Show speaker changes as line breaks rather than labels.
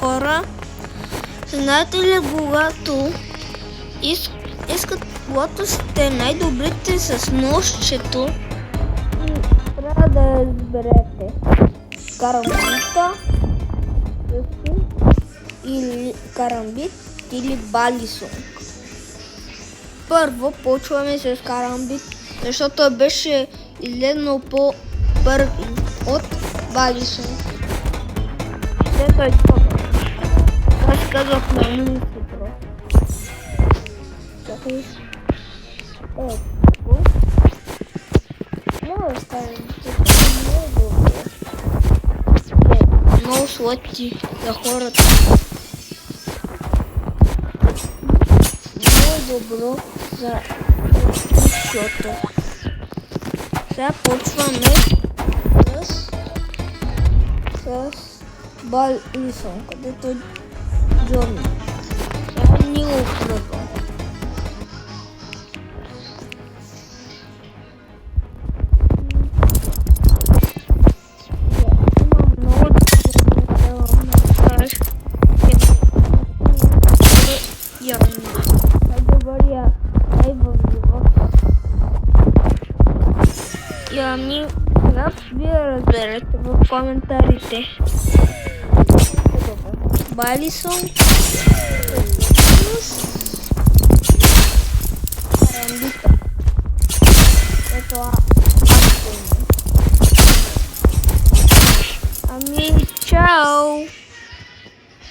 хора, знаете ли, когато когато сте най-добрите с нощчето, трябва да изберете карамбита или карамбит или балисонг. Първо почваме с карамбит, защото беше излезнал по-първи от балисонг. След това аз казах на мислите просто. Чакай. Може да стане много добре. Много сладки за хората. Много добро за ушото. Сега почваме с балисонг, където е Джони. Сега ни го пробвам. Ами, сега вие разберете в коментарите. Балисонг